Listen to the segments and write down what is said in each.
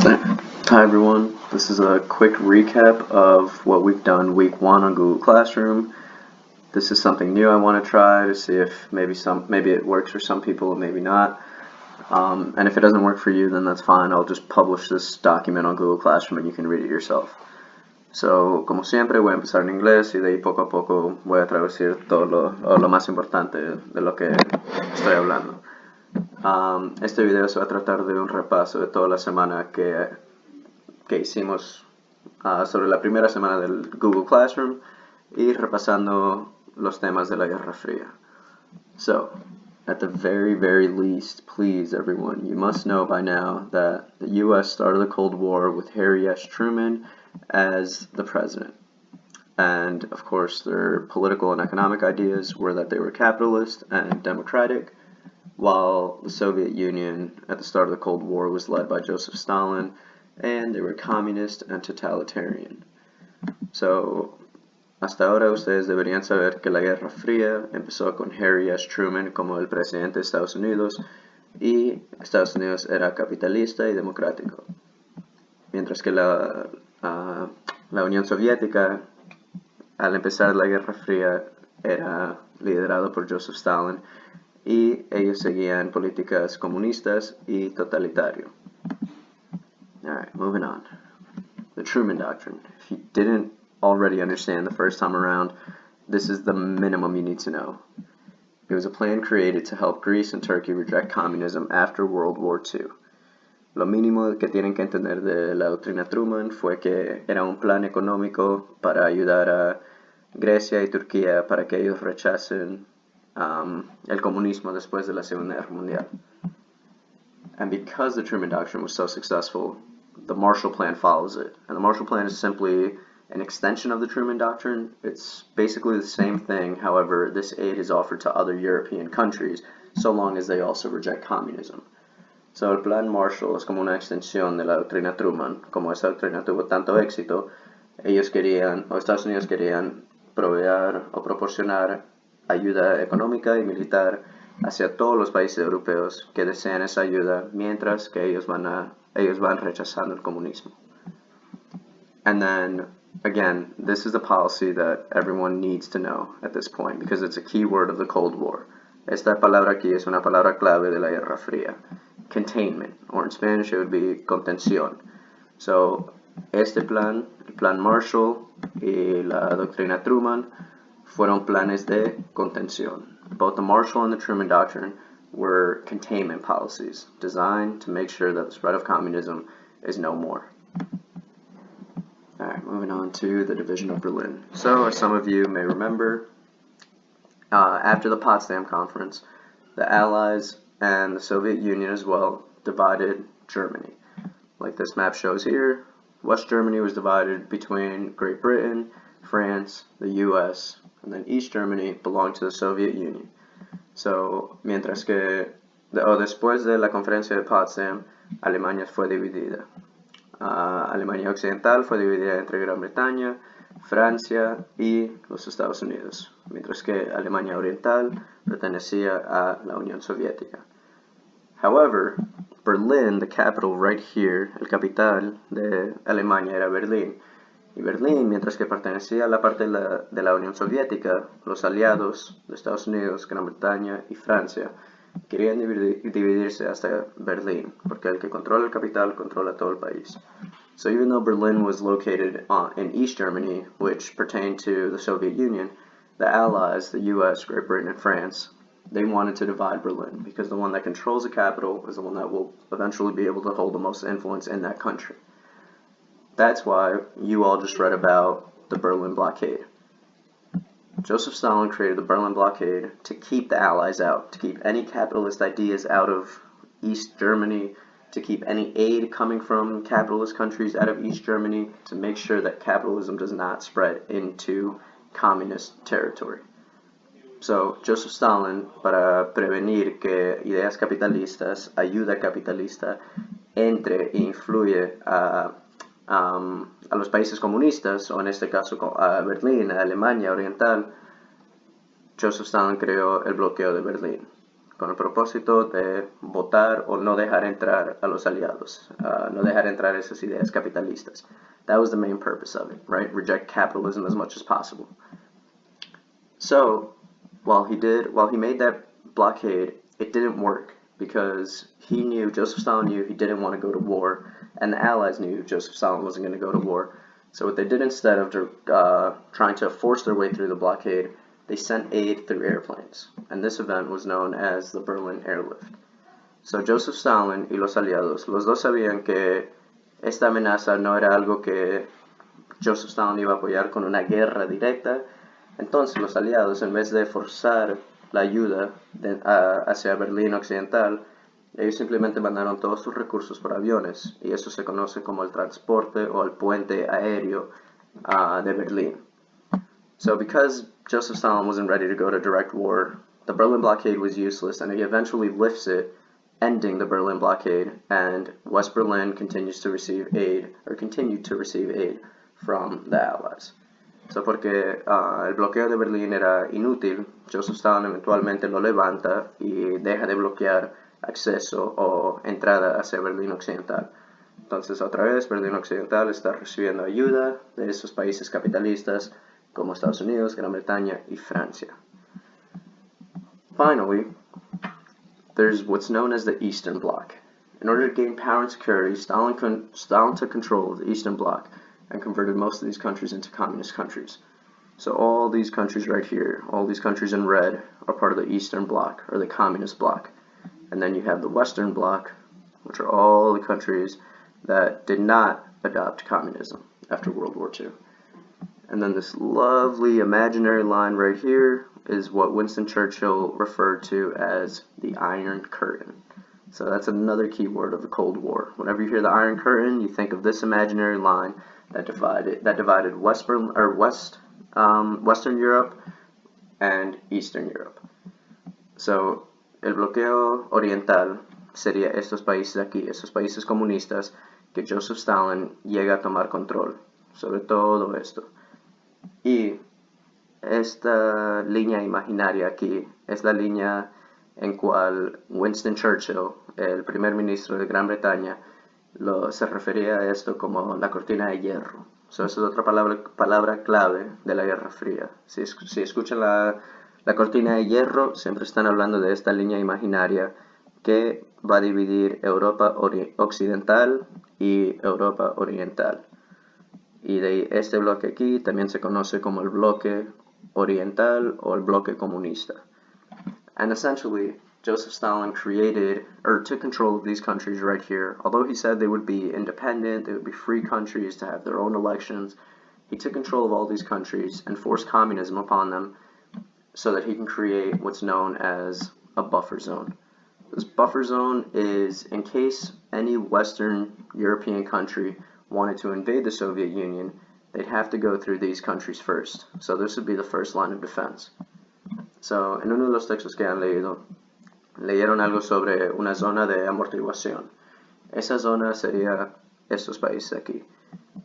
Hi everyone, this is a quick recap of what we've done week 1 on Google Classroom. This is something new I want to try to see if maybe it works for some people, maybe not. And if it doesn't work for you, then that's fine. I'll just publish this document on Google Classroom and you can read it yourself. So, como siempre, voy a empezar en inglés y de ahí poco a poco voy a traducir todo lo más importante de lo que estoy hablando. Este video se va a tratar de un repaso de toda la semana que hicimos sobre la primera semana del Google Classroom y repasando los temas de la Guerra Fría. So, at the very least, please everyone, you must know by now that the US started the Cold War with Harry S. Truman as the president. And of course their political and economic ideas were that they were capitalist and democratic, while the Soviet Union at the start of the Cold War was led by Joseph Stalin, and they were communist and totalitarian. So, hasta ahora ustedes deberían saber que la Guerra Fría empezó con Harry S. Truman como el presidente de Estados Unidos, y Estados Unidos era capitalista y democrático. Mientras que la Unión Soviética, al empezar la Guerra Fría, era liderado por Joseph Stalin, y ellos seguían políticas comunistas y totalitario. Alright, moving on. The Truman Doctrine. If you didn't already understand the first time around, this is the minimum you need to know. It was a plan created to help Greece and Turkey reject communism after World War II. Lo mínimo que tienen que entender de la doctrina Truman fue que era un plan económico para ayudar a Grecia y Turquía para que ellos rechacen el comunismo después de la Segunda Guerra Mundial. And because the Truman Doctrine was so successful, the Marshall Plan follows it. And the Marshall Plan is simply an extension of the Truman Doctrine. It's basically the same thing, however, this aid is offered to other European countries, so long as they also reject communism. So el Plan Marshall es como una extensión de la doctrina Truman. Como esa doctrina tuvo tanto éxito, Estados Unidos querían proveer o proporcionar ayuda económica y militar hacia todos los países europeos que desean esa ayuda, mientras que ellos van rechazando el comunismo. And then, again, this is the policy that everyone needs to know at this point, because it's a key word of the Cold War. Esta palabra aquí es una palabra clave de la Guerra Fría. Containment, or in Spanish it would be contención. So, este plan, el Plan Marshall y la doctrina Truman, fueron planes de contención. Both the Marshall and the Truman Doctrine were containment policies designed to make sure that the spread of communism is no more. Alright, moving on to the division of Berlin. So, as some of you may remember, after the Potsdam Conference, the Allies and the Soviet Union as well divided Germany. Like this map shows here, West Germany was divided between Great Britain, France, the US, and then East Germany belonged to the Soviet Union. So, mientras que después de la conferencia de Potsdam, Alemania fue dividida. Alemania Occidental fue dividida entre Gran Bretaña, Francia y los Estados Unidos, mientras que Alemania Oriental pertenecía a la Unión Soviética. However, Berlin, the capital right here, el capital de Alemania era Berlín. Y Berlín, mientras que pertenecía a la parte de la Unión Soviética, los aliados de Estados Unidos, Gran Bretaña y Francia querían dividirse hasta Berlín, porque el que controla el capital controla todo el país. So even though Berlin was located in East Germany, which pertained to the Soviet Union, the Allies, the US, Great Britain, and France, they wanted to divide Berlin, because the one that controls the capital is the one that will eventually be able to hold the most influence in that country. That's why you all just read about the Berlin blockade. Joseph Stalin created the Berlin blockade to keep the Allies out, to keep any capitalist ideas out of East Germany, to keep any aid coming from capitalist countries out of East Germany, to make sure that capitalism does not spread into communist territory. So, Joseph Stalin, para prevenir que ideas capitalistas, ayuda capitalista, entre e influye a los países comunistas, o en este caso a Berlín, a Alemania Oriental, Joseph Stalin creó el bloqueo de Berlín. con el propósito de votar o no dejar entrar a los aliados, no dejar entrar esas ideas capitalistas. That was the main purpose of it, right? Reject capitalism as much as possible. So, while he made that blockade, it didn't work because Joseph Stalin knew he didn't want to go to war, and the Allies knew Joseph Stalin wasn't going to go to war. So what they did, instead of trying to force their way through the blockade, they sent aid through airplanes, and this event was known as the Berlin Airlift. So Joseph Stalin y los aliados, los dos sabían que esta amenaza no era algo que Joseph Stalin iba a apoyar con una guerra directa. Entonces los aliados, en vez de forzar la ayuda hacia Berlín Occidental, ellos simplemente mandaron todos sus recursos por aviones, y eso se conoce como el transporte o el puente aéreo de Berlín. So because Joseph Stalin wasn't ready to go to direct war, the Berlin blockade was useless, and he eventually lifts it, ending the Berlin blockade, and West Berlin continued to receive aid from the Allies. So porque el bloqueo de Berlín era inútil, Joseph Stalin eventualmente lo levanta y deja de bloquear acceso o entrada hacia Berlín Occidental. Entonces, otra vez, Berlín Occidental está recibiendo ayuda de esos países capitalistas como Estados Unidos, Gran Bretaña y Francia. Finally, there's what's known as the Eastern Bloc. In order to gain power and security, Stalin took control of the Eastern Bloc and converted most of these countries into communist countries. So all these countries right here, all these countries in red, are part of the Eastern Bloc, or the Communist Bloc. And then you have the Western Bloc, which are all the countries that did not adopt communism after World War II. And then this lovely imaginary line right here is what Winston Churchill referred to as the Iron Curtain. So that's another key word of the Cold War. Whenever you hear the Iron Curtain, you think of this imaginary line that divided Western Europe and Eastern Europe. So el bloqueo oriental sería estos países aquí, estos países comunistas que Joseph Stalin llega a tomar control sobre todo esto. Y esta línea imaginaria aquí es la línea en cual Winston Churchill, el primer ministro de Gran Bretaña, se refería a esto como la cortina de hierro. So, esa es otra palabra clave de la Guerra Fría. Si escuchan la cortina de hierro, siempre están hablando de esta línea imaginaria que va a dividir Europa Occidental y Europa Oriental. Y de este bloque aquí también se conoce como el bloque oriental o el bloque comunista. And essentially, Joseph Stalin took control of these countries right here. Although he said they would be independent, they would be free countries to have their own elections, he took control of all these countries and forced communism upon them so that he can create what's known as a buffer zone. This buffer zone is in case any Western European country wanted to invade the Soviet Union, they'd have to go through these countries first. So this would be the first line of defense. So, en uno de los textos que han leyeron algo sobre una zona de amortiguación. Esa zona sería estos países aquí.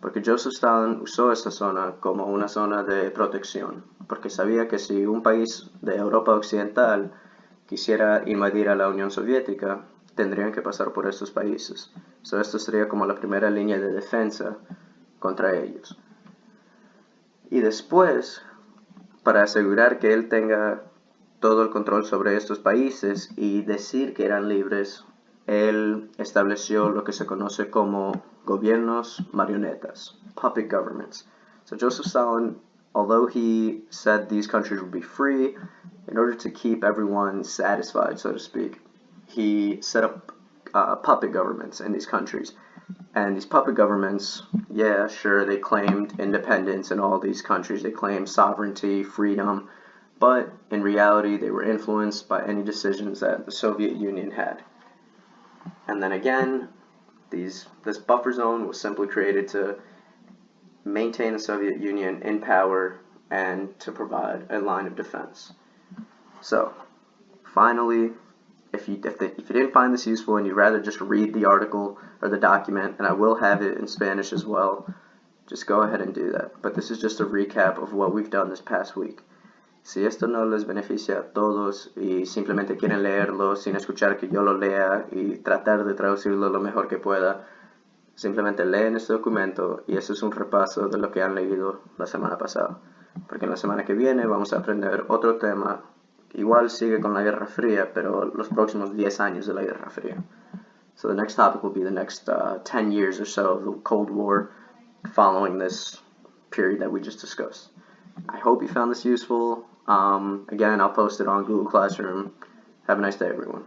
Porque Joseph Stalin usó esta zona como una zona de protección, porque sabía que si un país de Europa Occidental quisiera invadir a la Unión Soviética, tendrían que pasar por estos países. So, esto sería como la primera línea de defensa contra ellos. Y después, para asegurar que él tenga todo el control sobre estos países y decir que eran libres, él estableció lo que se conoce como gobiernos marionetas, puppet governments. So Joseph Stalin, although he said these countries would be free, in order to keep everyone satisfied, so to speak, he set up puppet governments in these countries. And these puppet governments, yeah, sure, they claimed independence in all these countries. They claimed sovereignty, freedom, but in reality, they were influenced by any decisions that the Soviet Union had. And then again, this buffer zone was simply created to maintain the Soviet Union in power and to provide a line of defense. So, finally, if you didn't find this useful and you'd rather just read the article or the document, and I will have it in Spanish as well, just go ahead and do that. But this is just a recap of what we've done this past week. Si esto no les beneficia a todos y simplemente quieren leerlo sin escuchar que yo lo lea y tratar de traducirlo lo mejor que pueda, simplemente leen este documento y eso es un repaso de lo que han leído la semana pasada. Porque en la semana que viene vamos a aprender otro tema. Igual sigue con la Guerra Fría, pero los próximos 10 años de la Guerra Fría. So the next topic will be the next 10 years or so of the Cold War following this period that we just discussed. I hope you found this useful. Again, I'll post it on Google Classroom. Have a nice day, everyone.